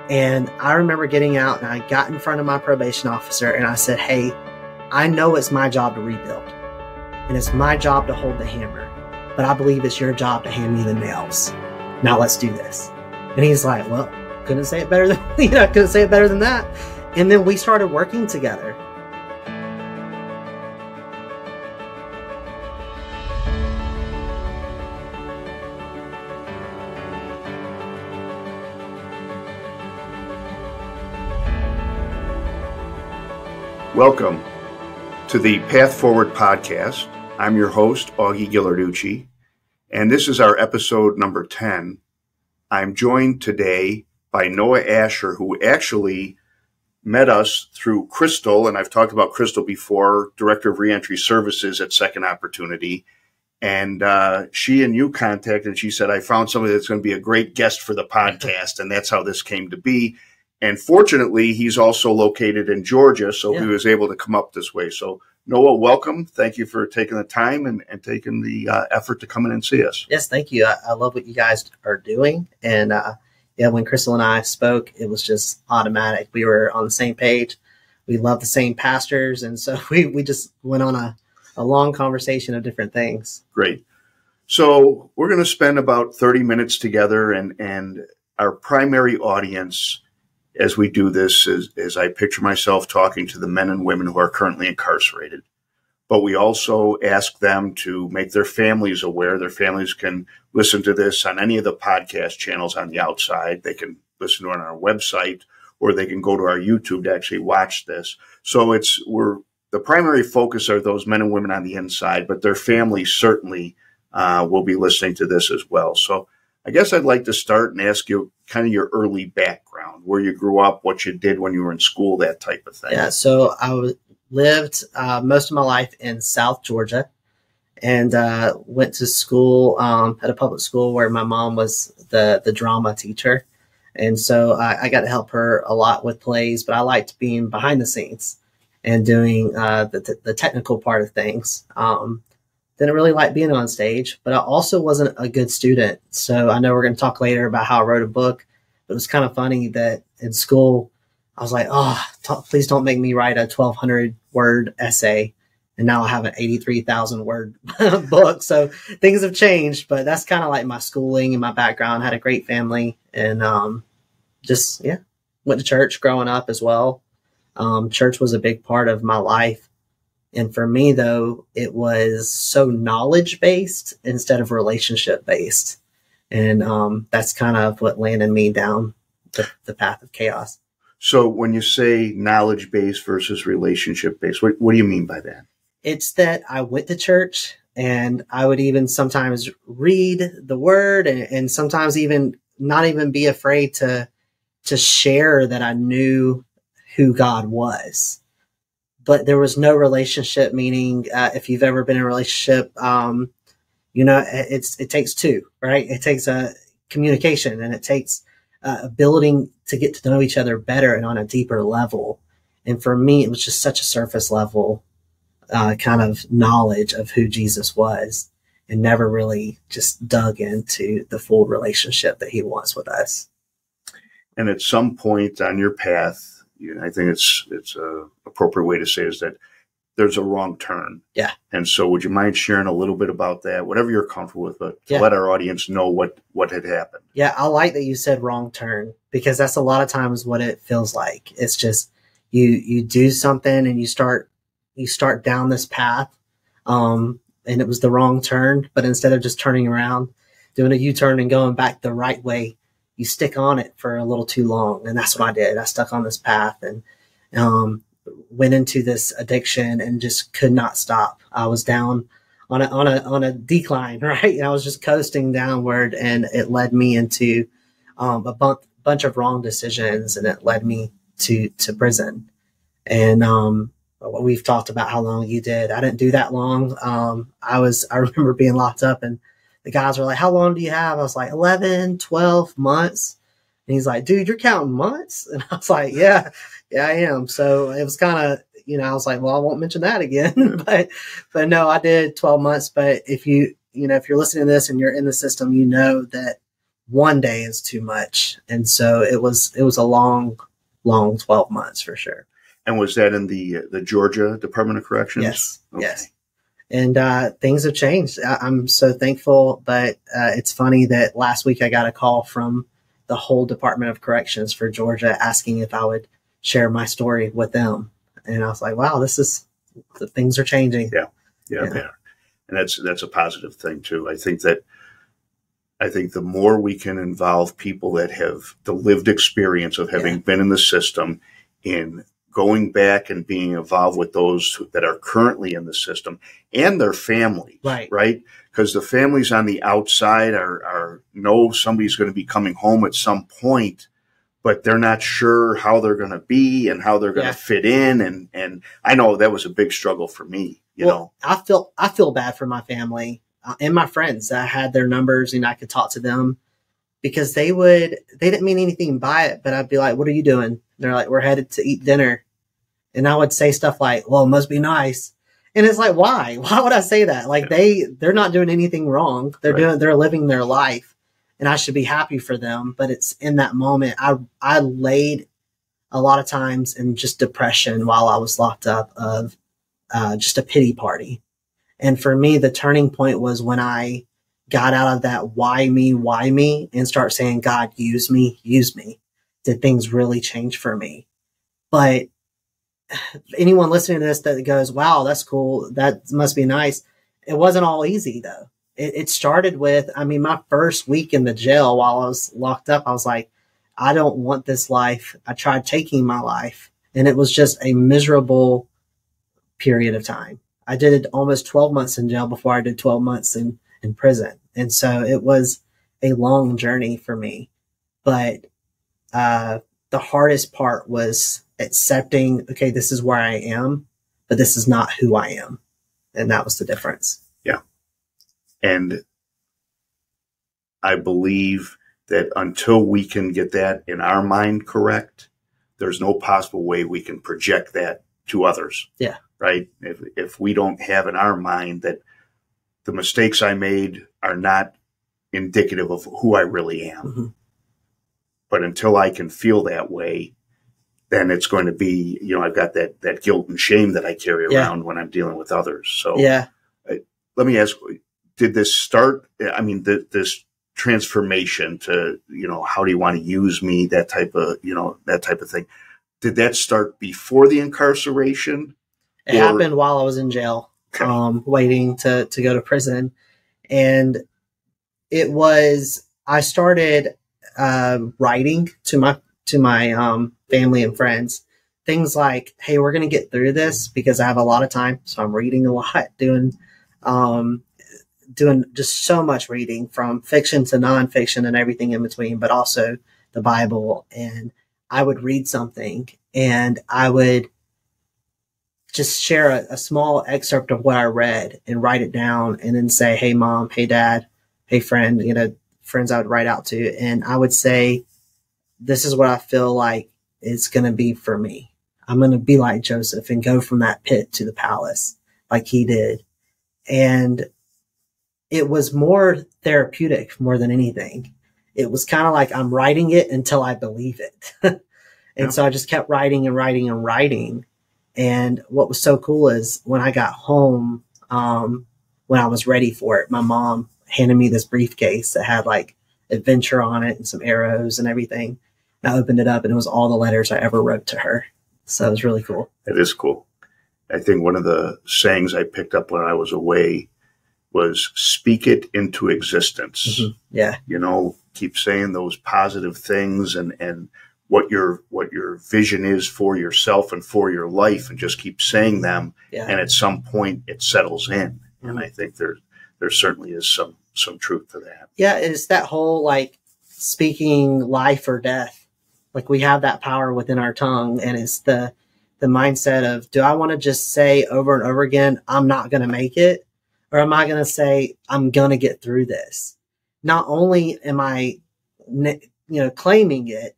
And I remember getting out and I got in front of my probation officer and I said, hey, I know it's my job to rebuild and it's my job to hold the hammer, but I believe it's your job to hand me the nails. Now let's do this. And he's like, well, couldn't say it better than, couldn't say it better than that. And then we started working together. Welcome to the Path Forward podcast. I'm your host, Augie Ghilarducci, and this is our episode number 10. I'm joined today by Noah Asher, who actually met us through Crystal, and I've talked about Crystal before, Director of Reentry Services at Second Opportunity. And she and you contacted, and she said, I found somebody that's going to be a great guest for the podcast, and that's how this came to be. And fortunately, he's also located in Georgia, so he was able to come up this way. So, Noah, welcome. Thank you for taking the time and taking the effort to come in and see us. Yes, thank you. I love what you guys are doing. And when Crystal and I spoke, it was just automatic. We were on the same page. We love the same pastors. And so we just went on a long conversation of different things. Great. So we're going to spend about 30 minutes together. And our primary audience as we do this is I picture myself talking to the men and women who are currently incarcerated. But we also ask them to make their families aware. Their families can listen to this on any of the podcast channels on the outside. They can listen to it on our website, or they can go to our YouTube to actually watch this. So the primary focus are those men and women on the inside, but their families certainly will be listening to this as well. So I guess I'd like to start and ask you kind of your early background, where you grew up, what you did when you were in school, that type of thing. Yeah, so I lived most of my life in South Georgia and went to school at a public school where my mom was the drama teacher. And so I got to help her a lot with plays, but I liked being behind the scenes and doing the technical part of things. Didn't really like being on stage, but I also wasn't a good student. So I know we're going to talk later about how I wrote a book. It was kind of funny that in school, I was like, please don't make me write a 1,200 word essay. And now I have an 83,000 word book. So things have changed, but that's kind of like my schooling and my background. I had a great family and went to church growing up as well. Church was a big part of my life. And for me, though, it was so knowledge-based instead of relationship-based. And that's kind of what landed me down the path of chaos. So when you say knowledge-based versus relationship-based, what do you mean by that? It's that I went to church and I would even sometimes read the word and sometimes even not even be afraid to share that I knew who God was. But there was no relationship, meaning if you've ever been in a relationship, it takes two, right? It takes a communication and it takes ability to get to know each other better and on a deeper level. And for me, it was just such a surface level kind of knowledge of who Jesus was and never really just dug into the full relationship that he wants with us. And at some point on your path, I think it's a appropriate way to say is that there's a wrong turn. Yeah. And so would you mind sharing a little bit about that, whatever you're comfortable with, but to let our audience know what had happened? Yeah, I like that you said wrong turn because that's a lot of times what it feels like. It's just you do something and you start down this path and it was the wrong turn, but instead of just turning around, doing a U-turn and going back the right way, you stick on it for a little too long. And that's what I did. I stuck on this path and went into this addiction and just could not stop. I was down on a decline, right? And I was just coasting downward and it led me into a bunch of wrong decisions and it led me to prison. And we've talked about how long you did. I didn't do that long. I remember being locked up and the guys were like, how long do you have? I was like, 11, 12 months. And he's like, dude, you're counting months? And I was like, yeah, I am. So it was kind of, I was like, well, I won't mention that again. but no, I did 12 months. But if you're listening to this and you're in the system, you know that one day is too much. And so it was a long 12 months for sure. And was that in the Georgia Department of Corrections? Yes. Okay. Yes. And things have changed. I'm so thankful, but it's funny that last week I got a call from the whole Department of Corrections for Georgia asking if I would share my story with them. And I was like, wow, things are changing. Yeah, they are. And that's a positive thing too. I think the more we can involve people that have the lived experience of having been in the system in going back and being involved with those that are currently in the system and their families, right? Because the families on the outside know somebody's going to be coming home at some point, but they're not sure how they're going to be and how they're going to fit in. And I know that was a big struggle for me, you know. I feel bad for my family and my friends. I had their numbers and I could talk to them because they didn't mean anything by it, but I'd be like, what are you doing? And they're like, we're headed to eat dinner. And I would say stuff like, well, it must be nice. And it's like, why would I say that? Like they're not doing anything wrong. They're living their life and I should be happy for them. But it's in that moment, I laid a lot of times in just depression while I was locked up of just a pity party. And for me, the turning point was when I got out of that why me and start saying, God, use me. Did things really change for me? But anyone listening to this that goes, wow, that's cool. That must be nice. It wasn't all easy though. It started with, my first week in the jail while I was locked up, I was like, I don't want this life. I tried taking my life and it was just a miserable period of time. I did almost 12 months in jail before I did 12 months in prison. And so it was a long journey for me. But the hardest part was accepting, okay, this is where I am, but this is not who I am. And that was the difference. Yeah. And I believe that until we can get that in our mind correct, there's no possible way we can project that to others. Yeah. Right? If we don't have in our mind that the mistakes I made are not indicative of who I really am. Mm-hmm. But until I can feel that way, then it's going to be, I've got that guilt and shame that I carry around when I'm dealing with others. So let me ask, did this start, this transformation to, how do you want to use me, that type of thing. Did that start before the incarceration? It happened while I was in jail, waiting to go to prison. And I started writing to my family and friends, things like, hey, we're going to get through this because I have a lot of time. So I'm reading a lot, doing just so much reading from fiction to nonfiction and everything in between, but also the Bible. And I would read something and I would just share a small excerpt of what I read and write it down and then say, hey, mom, hey, dad, hey, friend, friends I would write out to. And I would say, this is what I feel like it's going to be for me. I'm going to be like Joseph and go from that pit to the palace like he did. And it was more therapeutic more than anything. It was kind of like I'm writing it until I believe it. So I just kept writing and writing and writing. And what was so cool is when I got home, when I was ready for it, my mom handed me this briefcase that had like adventure on it and some arrows and everything. And I opened it up and it was all the letters I ever wrote to her. So it was really cool. It is cool. I think one of the sayings I picked up when I was away was speak it into existence. Mm-hmm. Yeah. Keep saying those positive things and what your vision is for yourself and for your life, and just keep saying them. Yeah. And at some point it settles in. Mm-hmm. And I think there certainly is some truth to that. Yeah. It's that whole like speaking life or death. Like we have that power within our tongue, and it's the mindset of, do I want to just say over and over again, I'm not going to make it? Or am I going to say, I'm going to get through this? Not only am I, claiming it,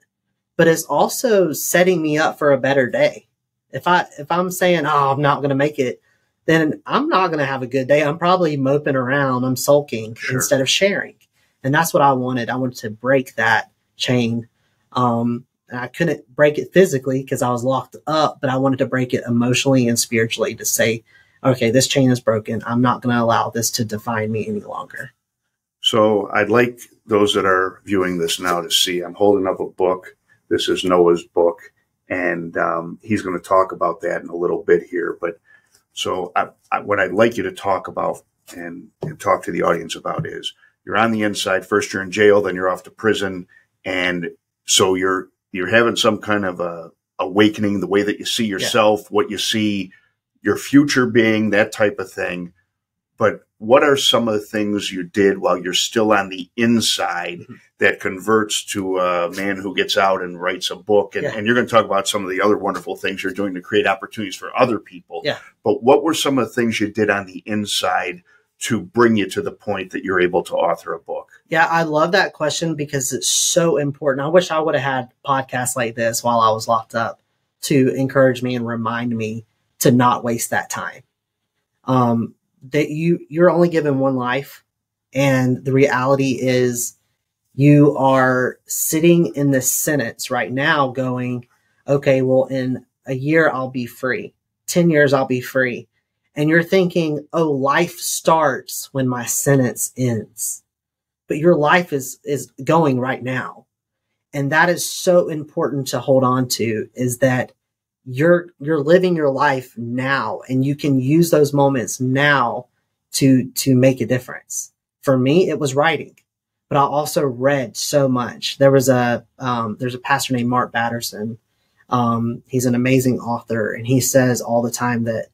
but it's also setting me up for a better day. If I'm saying, oh, I'm not going to make it, then I'm not going to have a good day. I'm probably moping around. I'm sulking instead of sharing. And that's what I wanted. I wanted to break that chain. And I couldn't break it physically because I was locked up, but I wanted to break it emotionally and spiritually to say, okay, this chain is broken. I'm not going to allow this to define me any longer. So I'd like those that are viewing this now to see, I'm holding up a book. This is Noah's book, and he's going to talk about that in a little bit here. But so what I'd like you to talk about and talk to the audience about is you're on the inside. First you're in jail, then you're off to prison. And so you're having some kind of a awakening, the way that you see yourself, what you see your future being, that type of thing. But what are some of the things you did while you're still on the inside that converts to a man who gets out and writes a book? And you're going to talk about some of the other wonderful things you're doing to create opportunities for other people. Yeah. But what were some of the things you did on the inside to bring you to the point that you're able to author a book? Yeah, I love that question because it's so important. I wish I would have had podcasts like this while I was locked up to encourage me and remind me to not waste that time. That you're only given one life, and the reality is you are sitting in this sentence right now going, okay, well, in a year I'll be free. 10 years I'll be free. And you're thinking, oh, life starts when my sentence ends. But your life is going right now. And that is so important to hold on to, is that you're living your life now, and you can use those moments now to make a difference. For me, it was writing, but I also read so much. There's a pastor named Mark Batterson. He's an amazing author, and he says all the time that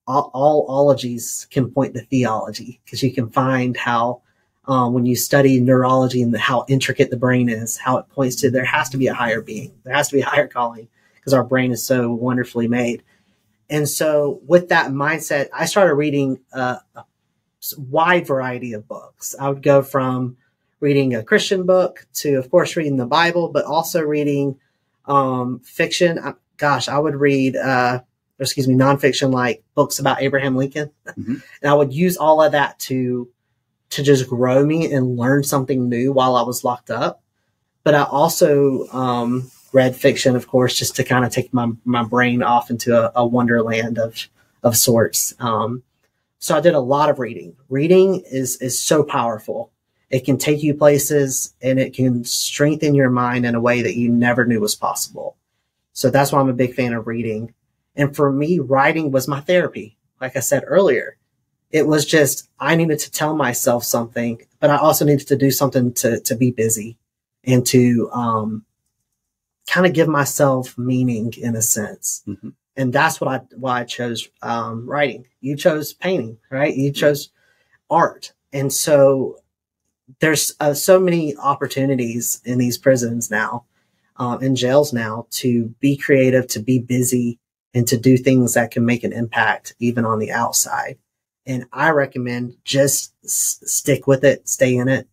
all ologies can point to theology, because you can find how when you study neurology and how intricate the brain is, how it points to there has to be a higher being, there has to be a higher calling, because our brain is so wonderfully made. And so with that mindset, I started reading a wide variety of books. I would go from reading a Christian book to, of course, reading the Bible, but also reading fiction. I would read, nonfiction, like books about Abraham Lincoln. Mm-hmm. And I would use all of that to just grow me and learn something new while I was locked up. But I also read fiction, of course, just to kind of take my brain off into a wonderland of sorts. So I did a lot of reading. Reading is so powerful. It can take you places, and it can strengthen your mind in a way that you never knew was possible. So that's why I'm a big fan of reading. And for me, writing was my therapy. Like I said earlier, it was just, I needed to tell myself something, but I also needed to do something to be busy and to kind of give myself meaning in a sense. Mm-hmm. And that's why I chose writing. You chose painting, right? You chose art. And so there's so many opportunities in these prisons now, in jails now, to be creative, to be busy, and to do things that can make an impact even on the outside. And I recommend just stick with it, stay in it.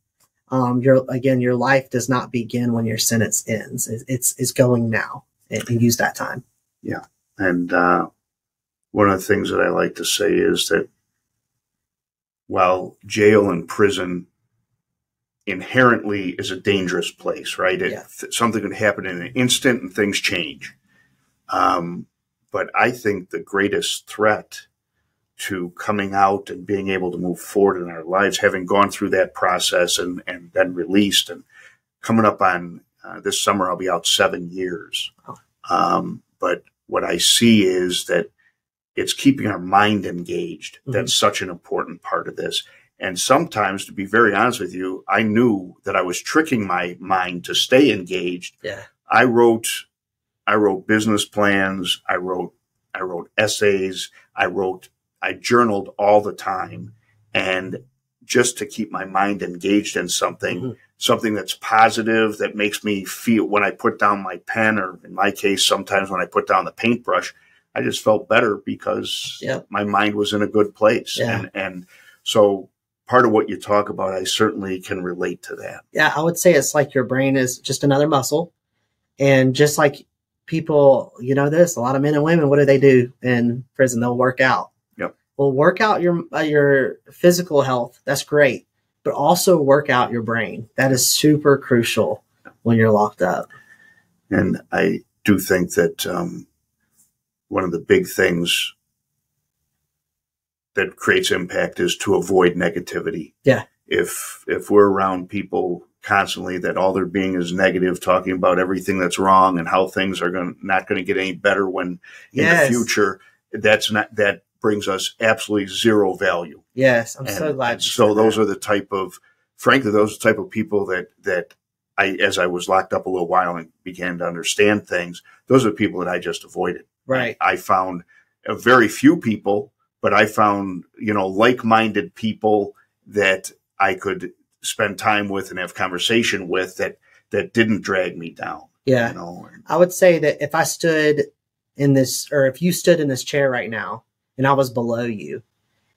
Your life does not begin when your sentence ends. It's going now, and use that time. Yeah. And one of the things that I like to say is that while jail and prison inherently is a dangerous place, right? Something can happen in an instant and things change. But I think the greatest threat to coming out and being able to move forward in our lives, having gone through that process and then released, and coming up on this summer, I'll be out 7 years. Oh. But what I see is that it's keeping our mind engaged. Mm-hmm. That's such an important part of this. And sometimes, to be very honest with you, I knew that I was tricking my mind to stay engaged. Yeah. I wrote business plans. I wrote essays. I journaled all the time, and just to keep my mind engaged in something, mm-hmm. something that's positive, that makes me feel, when I put down my pen, or in my case, sometimes when I put down the paintbrush, I just felt better because my mind was in a good place. Yeah. And so part of what you talk about, I certainly can relate to that. Yeah, I would say it's like your brain is just another muscle. And just like people, a lot of men and women, what do they do in prison? They'll work out. Yep. Well, work out your physical health. That's great. but also work out your brain. That is super crucial when you're locked up. And I do think that one of the big things that creates impact is to avoid negativity. Yeah. If we're around people constantly that all they're being is negative, talking about everything that's wrong and how things are not going to get any better when in the future, that brings us absolutely zero value. Yes, I'm so glad. So those are the type of, frankly, those are the type of people that as I was locked up a little while and began to understand things, those are the people that I just avoided. Right. I found very few people, but I found, like-minded people that I could spend time with and have conversation with that didn't drag me down. Yeah. I would say that if I stood in this, or if you stood in this chair right now and I was below you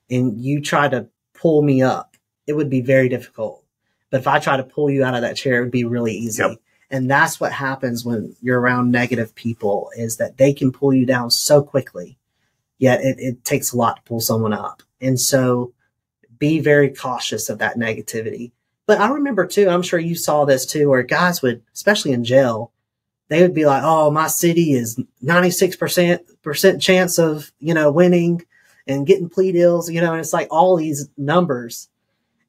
and you tried to pull me up, it would be very difficult. But if I try to pull you out of that chair, it would be really easy. Yep. And that's what happens when you're around negative people, is that they can pull you down so quickly. Yet it takes a lot to pull someone up. And so be very cautious of that negativity. But I remember too, I'm sure you saw this too, where guys would, especially in jail, they would be like, oh, my city is 96% chance of, winning and getting plea deals, and it's like all these numbers.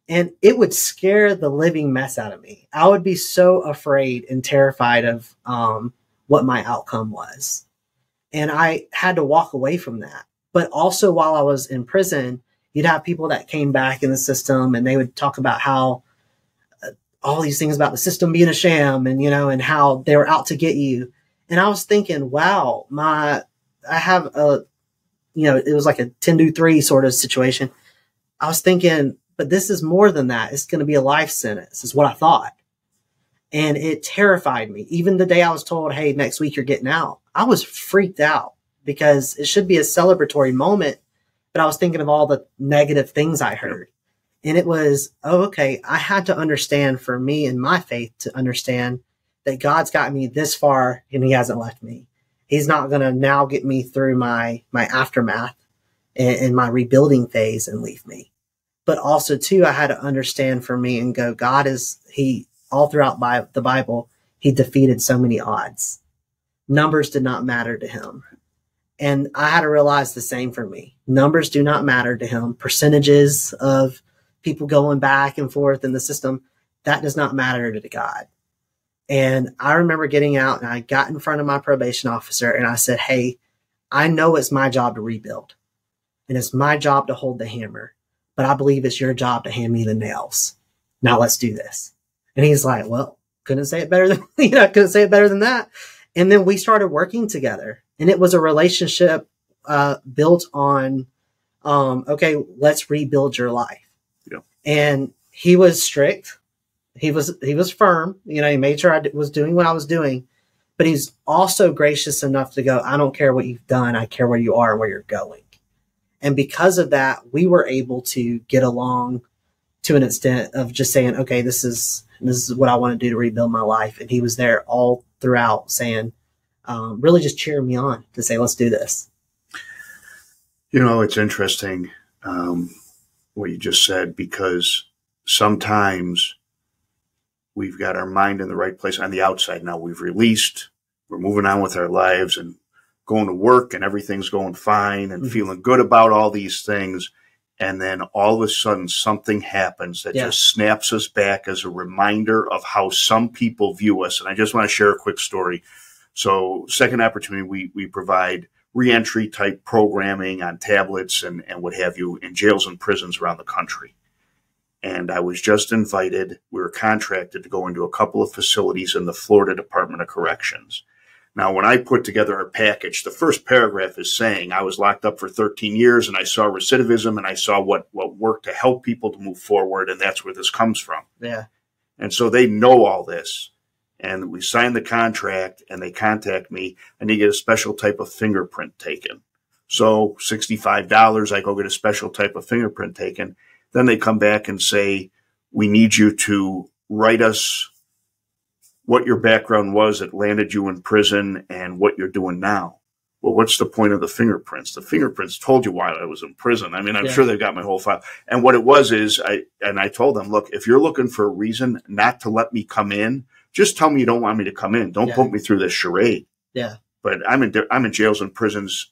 And it would scare the living mess out of me. I would be so afraid and terrified of what my outcome was. And I had to walk away from that. But also while I was in prison, you'd have people that came back in the system and they would talk about how all these things about the system being a sham and, and how they were out to get you. And I was thinking, wow, I have a, it was like a 10-3 sort of situation. I was thinking, but this is more than that. It's going to be a life sentence is what I thought. And it terrified me. Even the day I was told, hey, next week you're getting out, I was freaked out because it should be a celebratory moment. But I was thinking of all the negative things I heard. And it was, oh, okay, I had to understand, for me and my faith, to understand that God's got me this far and he hasn't left me. He's not going to now get me through my aftermath and my rebuilding phase and leave me. But also too, I had to understand for me and go, God all throughout the Bible, he defeated so many odds. Numbers did not matter to him. And I had to realize the same for me. Numbers do not matter to him. Percentages of people going back and forth in the system, that does not matter to God. And I remember getting out and I got in front of my probation officer and I said, hey, I know it's my job to rebuild and it's my job to hold the hammer, but I believe it's your job to hand me the nails. Now let's do this. And he's like, well, couldn't say it better than, couldn't say it better than that. And then we started working together and it was a relationship built on, okay, let's rebuild your life. Yeah. And he was strict. He was firm. He made sure I was doing what I was doing, but he's also gracious enough to go, I don't care what you've done. I care where you are and where you're going. And because of that, we were able to get along to an extent of just saying, okay, this is what I want to do to rebuild my life. And he was there all throughout saying, really just cheering me on to say, let's do this. It's interesting what you just said, because sometimes we've got our mind in the right place on the outside. Now we've released, we're moving on with our lives and going to work and everything's going fine and feeling good about all these things. And then all of a sudden something happens that just snaps us back as a reminder of how some people view us. And I just want to share a quick story. So Second Opportunity, we provide reentry type programming on tablets and what have you in jails and prisons around the country. And I was just invited. We were contracted to go into a couple of facilities in the Florida Department of Corrections. Now, when I put together our package, the first paragraph is saying I was locked up for 13 years and I saw recidivism and I saw what worked to help people to move forward. And that's where this comes from. Yeah. And so they know all this. And we signed the contract and they contact me and they get a special type of fingerprint taken. So $65, I go get a special type of fingerprint taken. Then they come back and say, we need you to write us what your background was that landed you in prison and what you're doing now. Well, what's the point of the fingerprints? The fingerprints told you why I was in prison. I mean, I'm sure they've got my whole file. And what it was is I told them, look, if you're looking for a reason not to let me come in, just tell me you don't want me to come in. Don't put me through this charade. Yeah. But I'm in jails and prisons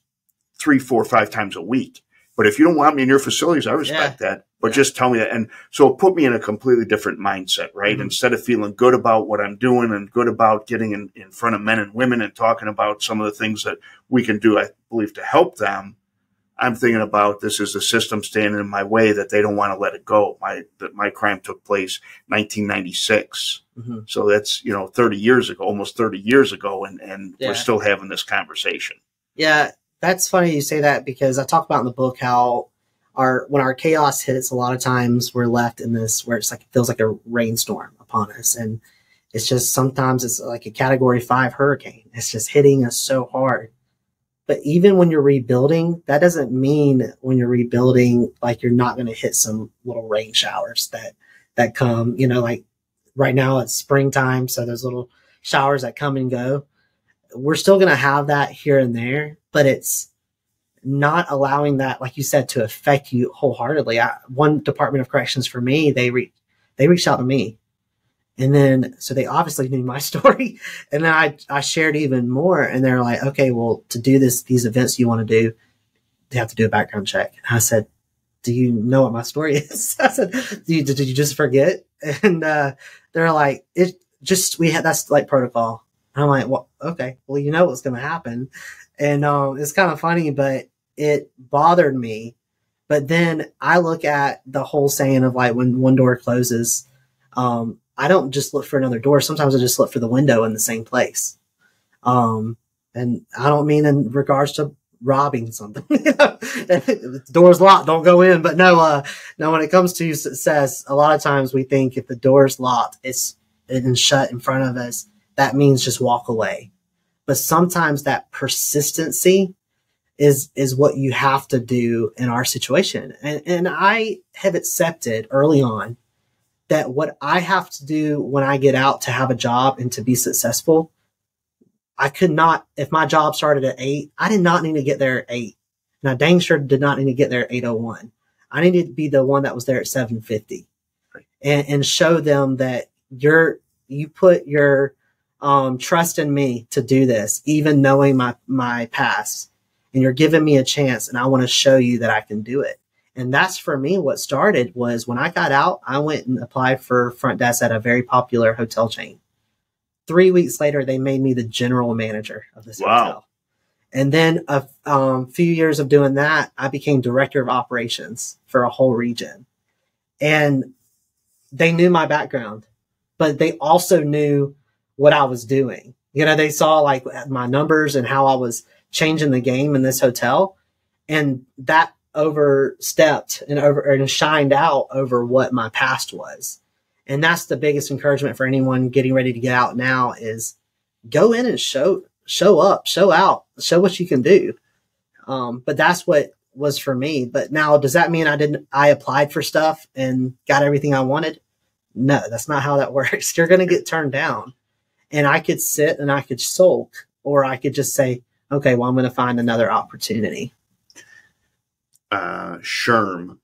3, 4, 5 times a week. But if you don't want me in your facilities, I respect that. But just tell me that. And so it put me in a completely different mindset, right? Mm-hmm. Instead of feeling good about what I'm doing and good about getting in front of men and women and talking about some of the things that we can do, I believe, to help them, I'm thinking about this is the system standing in my way that they don't want to let it go. My crime took place 1996. Mm-hmm. So that's, 30 years ago, almost 30 years ago. And we're still having this conversation. Yeah. That's funny you say that, because I talk about in the book how when our chaos hits, a lot of times we're left in this where it's like, it feels like a rainstorm upon us. And it's just, sometimes it's like a Category 5 hurricane. It's just hitting us so hard. But even when you're rebuilding, that doesn't mean when you're rebuilding, like you're not going to hit some little rain showers that come, like right now it's springtime. So there's little showers that come and go. We're still going to have that here and there, but it's not allowing that, like you said, to affect you wholeheartedly. One Department of Corrections for me, they reached out to me. And then, so they obviously knew my story. And then I shared even more, and they're like, okay, well, to do these events you want to do, they have to do a background check. And I said, do you know what my story is? I said, did you just forget? And, they're like, that's like protocol. And I'm like, well, okay, well, you know what's going to happen. And, it's kind of funny, but it bothered me. But then I look at the whole saying of like, when one door closes, I don't just look for another door. Sometimes I just look for the window in the same place. And I don't mean in regards to robbing something. If the door's locked, don't go in. But no, when it comes to success, a lot of times we think if the door's locked, it's shut in front of us, that means just walk away. But sometimes that persistency is what you have to do in our situation. And I have accepted early on that what I have to do when I get out to have a job and to be successful, I could not, if my job started at 8, I did not need to get there at 8. And I dang sure did not need to get there at 8:01. I needed to be the one that was there at 7:50 and show them that you put your trust in me to do this, even knowing my past, and you're giving me a chance, and I want to show you that I can do it. And that's for me what started was when I got out, I went and applied for front desk at a very popular hotel chain. 3 weeks later, they made me the general manager of this hotel. And then a few years of doing that, I became director of operations for a whole region. And they knew my background, but they also knew what I was doing. They saw like my numbers and how I was changing the game in this hotel. And that overstepped and shined out over what my past was. And that's the biggest encouragement for anyone getting ready to get out now is go in and show up, show out, show what you can do. But that's what was for me. But now, does that mean I applied for stuff and got everything I wanted? No, that's not how that works. You're going to get turned down. And I could sit and I could sulk, or I could just say, okay, well, I'm going to find another opportunity. SHRM,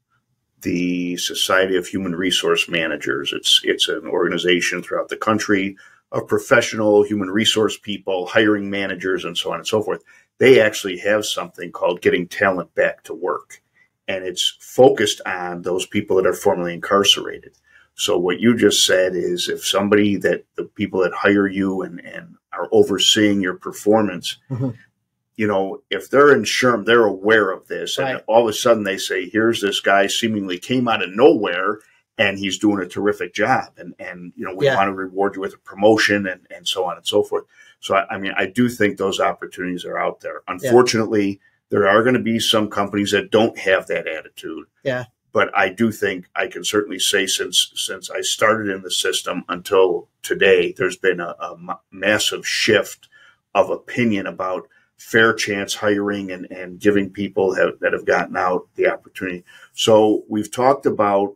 the Society of Human Resource Managers. It's an organization throughout the country of professional human resource people, hiring managers, and so on and so forth. They actually have something called Getting Talent Back to Work, and it's focused on those people that are formerly incarcerated. So what you just said is if somebody the people that hire you and are overseeing your performance, mm-hmm. If they're in SHRM, they're aware of this. Right. And all of a sudden they say, here's this guy seemingly came out of nowhere and he's doing a terrific job. And we want to reward you with a promotion and so on and so forth. So, I do think those opportunities are out there. Unfortunately, there are going to be some companies that don't have that attitude. Yeah. But I do think I can certainly say since I started in the system until today, there's been a massive shift of opinion about fair chance hiring and giving people that have gotten out the opportunity. So we've talked about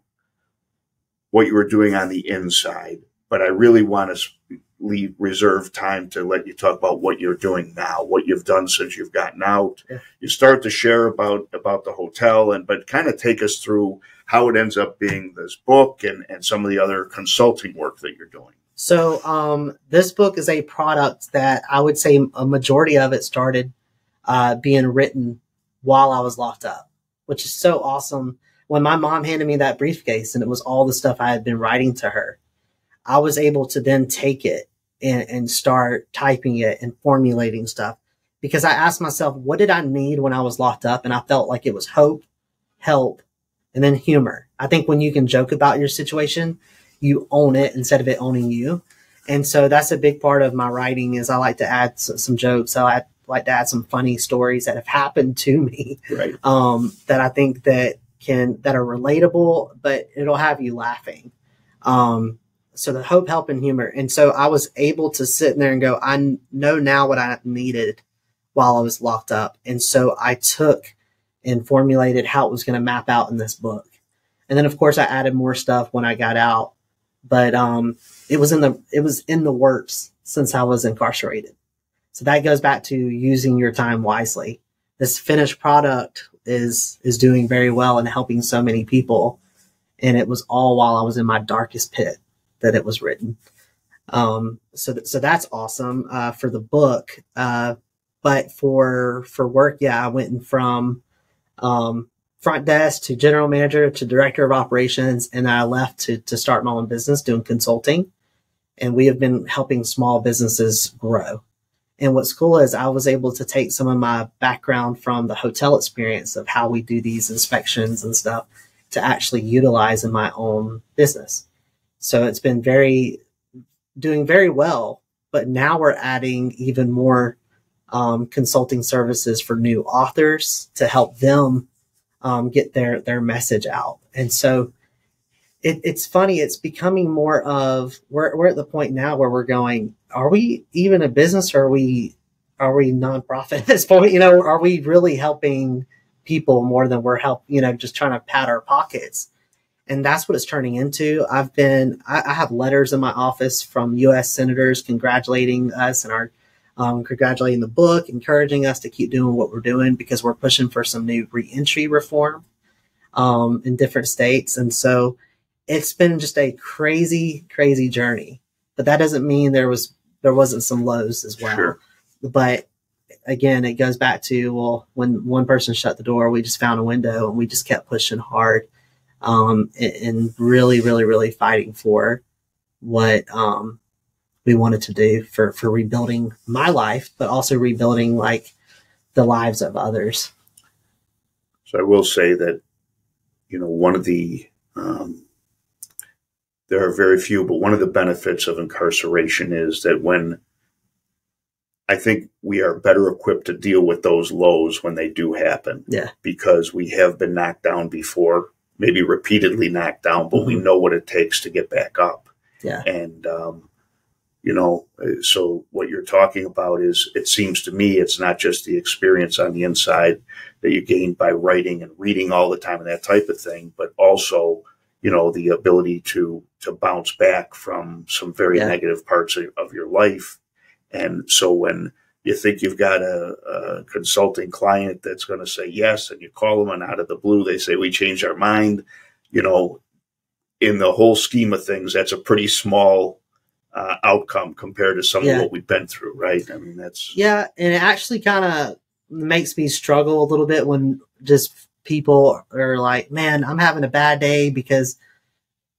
what you were doing on the inside, but I really want to reserve time to let you talk about what you're doing now, what you've done since you've gotten out. Yeah. You start to share about the hotel, but kind of take us through how it ends up being this book and some of the other consulting work that you're doing. So this book is a product that I would say a majority of it started being written while I was locked up, which is so awesome. When my mom handed me that briefcase and it was all the stuff I had been writing to her, I was able to then take it and start typing it and formulating stuff, because I asked myself, what did I need when I was locked up? And I felt like it was hope, help, and then humor. I think when you can joke about your situation, you own it instead of it owning you. And so that's a big part of my writing is I like to add some jokes. I like to add some funny stories that have happened to me, right? That I think that are relatable, but it'll have you laughing. So the hope, help, and humor. And so I was able to sit in there and go, I know now what I needed while I was locked up. And so I took and formulated how it was going to map out in this book. And then of course I added more stuff when I got out, but, it was in the works since I was incarcerated. So that goes back to using your time wisely. This finished product is doing very well and helping so many people. And it was all while I was in my darkest pit that it was written. So that's awesome, for the book. But for work, yeah, I went from, front desk to general manager to director of operations. And I left to start my own business doing consulting. And we have been helping small businesses grow. And what's cool is I was able to take some of my background from the hotel experience of how we do these inspections and stuff to actually utilize in my own business. So it's been doing very well, but now we're adding even more consulting services for new authors to help them get their message out. And so it's funny. It's becoming more of, we're at the point now where we're going, are we even a business or are we nonprofit at this point? Are we really helping people more than we're just trying to pad our pockets? And that's what it's turning into. I have letters in my office from U.S. senators congratulating us and our congratulating the book, encouraging us to keep doing what we're doing because we're pushing for some new reentry reform in different states. And so it's been just a crazy, crazy journey. But that doesn't mean there wasn't some lows as well. Sure. But again, it goes back to, well, when one person shut the door, we just found a window and we just kept pushing hard. And really, really, really fighting for what we wanted to do for rebuilding my life, but also rebuilding like the lives of others. So I will say that, one of the, there are very few, but one of the benefits of incarceration is that when I think we are better equipped to deal with those lows when they do happen. Yeah. Because we have been knocked down before, maybe repeatedly knocked down, but we know what it takes to get back up. Yeah. And, so what you're talking about is, it seems to me, it's not just the experience on the inside that you gain by writing and reading all the time and that type of thing, but also, the ability to bounce back from some very negative parts of your life. And so when you think you've got a consulting client that's going to say yes, and you call them and out of the blue, they say, we changed our mind, in the whole scheme of things, that's a pretty small outcome compared to some of what we've been through, right? I mean, that's... Yeah, and it actually kind of makes me struggle a little bit when just people are like, man, I'm having a bad day because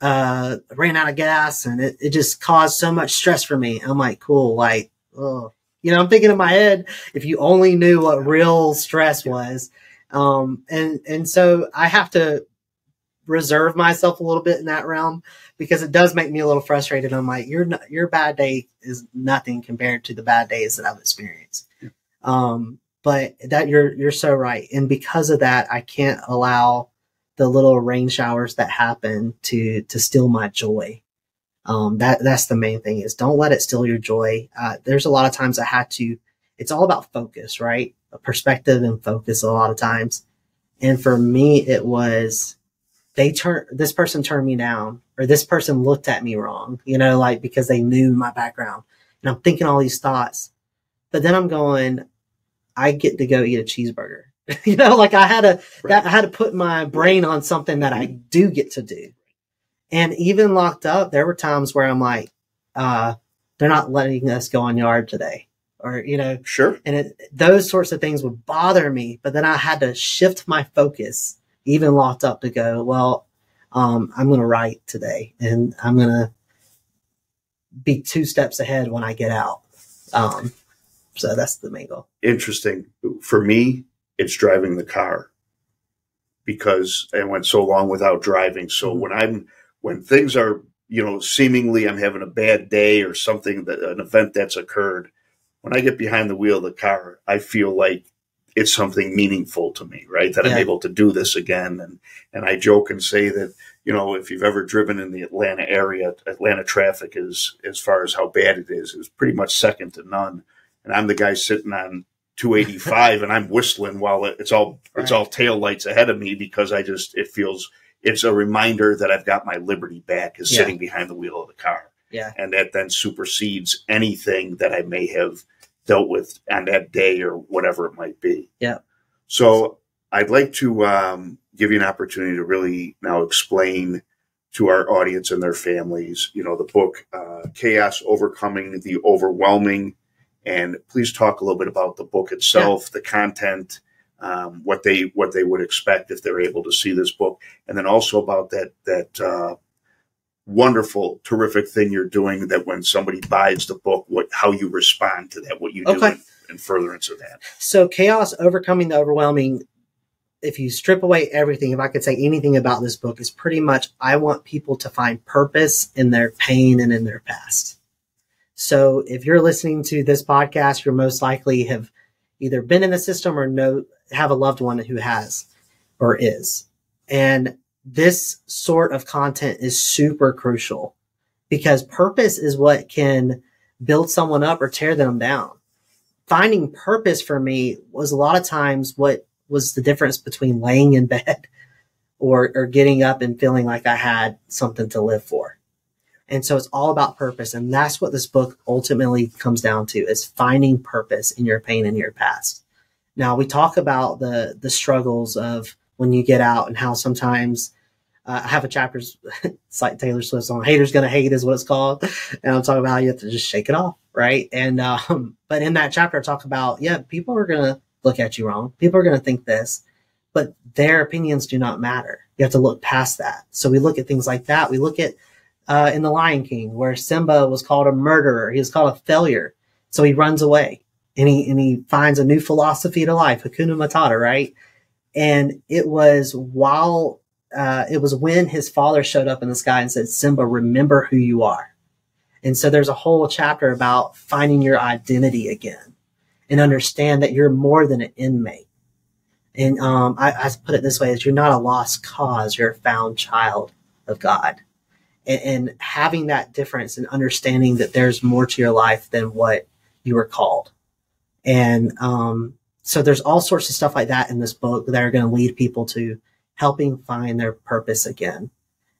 I ran out of gas and it just caused so much stress for me. I'm like, cool, like, oh. I'm thinking in my head, if you only knew what real stress was. And so I have to reserve myself a little bit in that realm because it does make me a little frustrated. I'm like, your bad day is nothing compared to the bad days that I've experienced. But that you're so right. And because of that, I can't allow the little rain showers that happen to steal my joy. That's the main thing, is don't let it steal your joy. There's a lot of times it's all about focus, right? A perspective and focus a lot of times. And for me, it was, this person turned me down, or this person looked at me wrong, you know, like because they knew my background. And I'm thinking all these thoughts, but then I'm going, I get to go eat a cheeseburger. You know, like I had to put my brain on something that I do get to do. And even locked up, there were times where I'm like, they're not letting us go on yard today, or, you know, Sure. And those sorts of things would bother me, but then I had to shift my focus, even locked up, to go, well, I'm going to write today, and I'm going to be 2 steps ahead when I get out. So that's the main goal. Interesting. For me, it's driving the car, because I went so long without driving. So when things are, you know, seemingly I'm having a bad day or something, an event that's occurred, when I get behind the wheel of the car, I feel like it's something meaningful to me, right? That I'm able to do this again. And I joke and say that, you know, if you've ever driven in the Atlanta area, Atlanta traffic is, as far as how bad it is pretty much second to none. And I'm the guy sitting on 285 and I'm whistling while it's all tail lights ahead of me, because it's a reminder that I've got my liberty back, is sitting behind the wheel of the car. Yeah. And that then supersedes anything that I may have dealt with on that day or whatever it might be. Yeah. So I'd like to give you an opportunity to really now explain to our audience and their families, you know, the book, Chaos: Overcoming the Overwhelming. And please talk a little bit about the book itself, the content, what they would expect if they're able to see this book, and then also about that wonderful, terrific thing you're doing, that when somebody buys the book, how you respond to that, what you do in furtherance of that. So Chaos: Overcoming the Overwhelming, if you strip away everything, if I could say anything about this book, is pretty much, I want people to find purpose in their pain and in their past. So if you're listening to this podcast, you're most likely have either been in the system or have a loved one who has or is. And this sort of content is super crucial, because purpose is what can build someone up or tear them down. Finding purpose for me was a lot of times what was the difference between laying in bed or getting up and feeling like I had something to live for. And so it's all about purpose. And that's what this book ultimately comes down to, is finding purpose in your pain and your past. Now, we talk about the struggles of when you get out, and how sometimes I have a chapter, it's like Taylor Swift's song, Haters Gonna Hate is what it's called. And I'm talking about how you have to just shake it off, right? And but in that chapter, I talk about, people are going to look at you wrong. People are going to think this, but their opinions do not matter. You have to look past that. So we look at things like that. We look at in The Lion King, where Simba was called a murderer. He was called a failure. So he runs away, and he finds a new philosophy to life, Hakuna Matata, right? And it was when his father showed up in the sky and said, Simba, remember who you are. And so there's a whole chapter about finding your identity again, and understand that you're more than an inmate. And I put it this way, is you're not a lost cause, you're a found child of God. And having that difference, and understanding that there's more to your life than what you were called. And so there's all sorts of stuff like that in this book that are going to lead people to helping find their purpose again,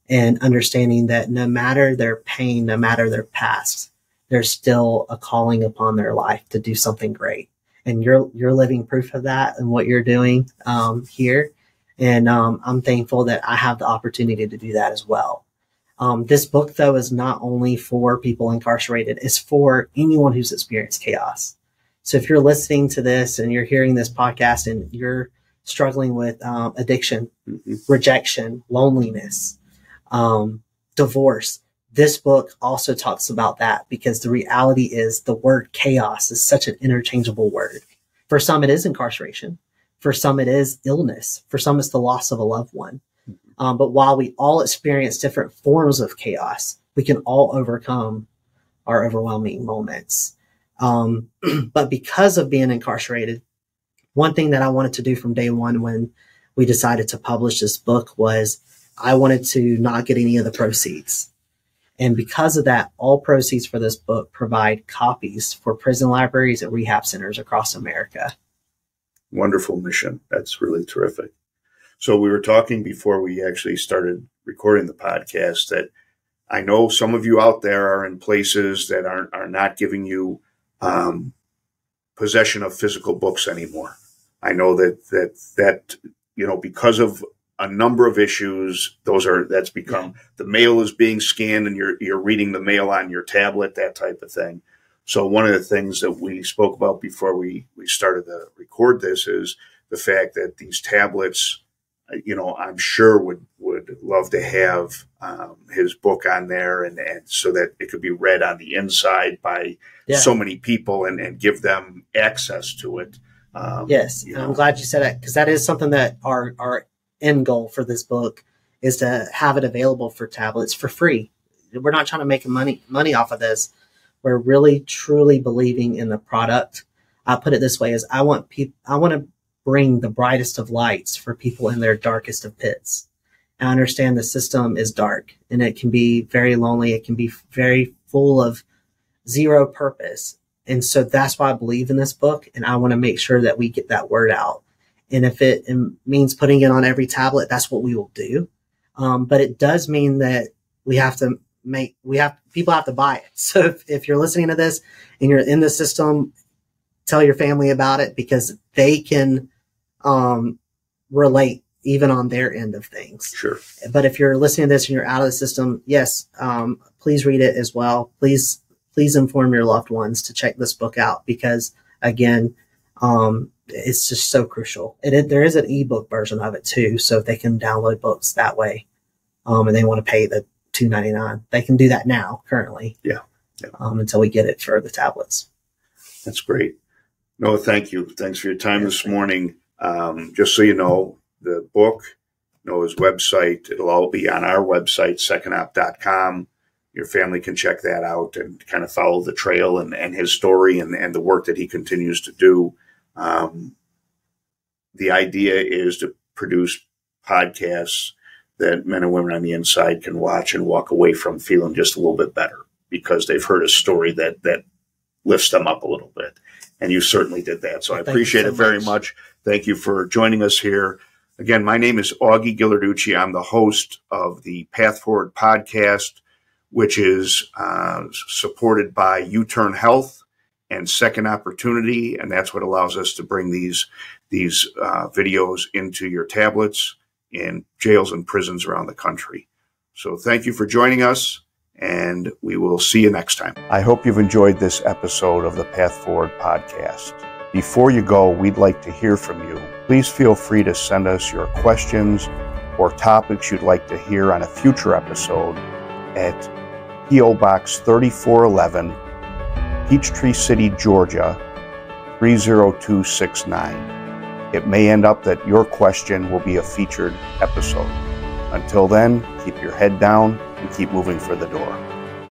and understanding that no matter their pain, no matter their past, there's still a calling upon their life to do something great. And you're living proof of that in what you're doing here. And I'm thankful that I have the opportunity to do that as well. This book, though, is not only for people incarcerated, it's for anyone who's experienced chaos. So if you're listening to this and you're hearing this podcast and you're struggling with addiction, rejection, loneliness, divorce, this book also talks about that, because the reality is the word chaos is such an interchangeable word. For some, it is incarceration. For some, it is illness. For some, it's the loss of a loved one. But while we all experience different forms of chaos, we can all overcome our overwhelming moments. But because of being incarcerated, one thing that I wanted to do from day one when we decided to publish this book was I wanted to not get any of the proceeds. And because of that, all proceeds for this book provide copies for prison libraries and rehab centers across America. Wonderful mission. That's really terrific. So we were talking before we actually started recording the podcast that I know some of you out there are in places that are not giving you possession of physical books anymore. I know that because of a number of issues, that's become the mail is being scanned and you're reading the mail on your tablet, that type of thing. So one of the things that we spoke about before we started to record this is the fact that these tablets, I'm sure would love to have his book on there, and so that it could be read on the inside by so many people and give them access to it. Yes, I'm glad you said that, because that is something that our end goal for this book is to have it available for tablets for free. We're not trying to make money off of this. We're really truly believing in the product. I'll put it this way: is I want to bring the brightest of lights for people in their darkest of pits. I understand the system is dark and it can be very lonely. It can be very full of zero purpose. And so that's why I believe in this book. And I want to make sure that we get that word out. And if it means putting it on every tablet, that's what we will do. But it does mean that people have to buy it. So if you're listening to this and you're in the system, tell your family about it, because they can relate even on their end of things. Sure. But if you're listening to this and you're out of the system, yes, please read it as well. Please inform your loved ones to check this book out, because again, it's just so crucial. There is an ebook version of it too, so if they can download books that way, and they want to pay the $2.99, they can do that now currently. Yeah. Until we get it for the tablets. That's great. Noah, thank you. Thanks for your time this morning. Just so you know, the book, Noah's website, it'll all be on our website, secondop.com. Your family can check that out and kind of follow the trail and his story and the work that he continues to do. The idea is to produce podcasts that men and women on the inside can watch and walk away from feeling just a little bit better, because they've heard a story that lifts them up a little bit. And you certainly did that. So I appreciate it very much. Thank you for joining us here. Again, my name is Augie Gillarducci. I'm the host of the Path Forward podcast, which is supported by U-Turn Health and Second Opportunity. And that's what allows us to bring these videos into your tablets in jails and prisons around the country. So thank you for joining us, and we will see you next time. I hope you've enjoyed this episode of the Path Forward podcast. Before you go, we'd like to hear from you. Please feel free to send us your questions or topics you'd like to hear on a future episode at P.O. Box 3411, Peachtree City, Georgia, 30269. It may end up that your question will be a featured episode. Until then, keep your head down and keep moving for the door.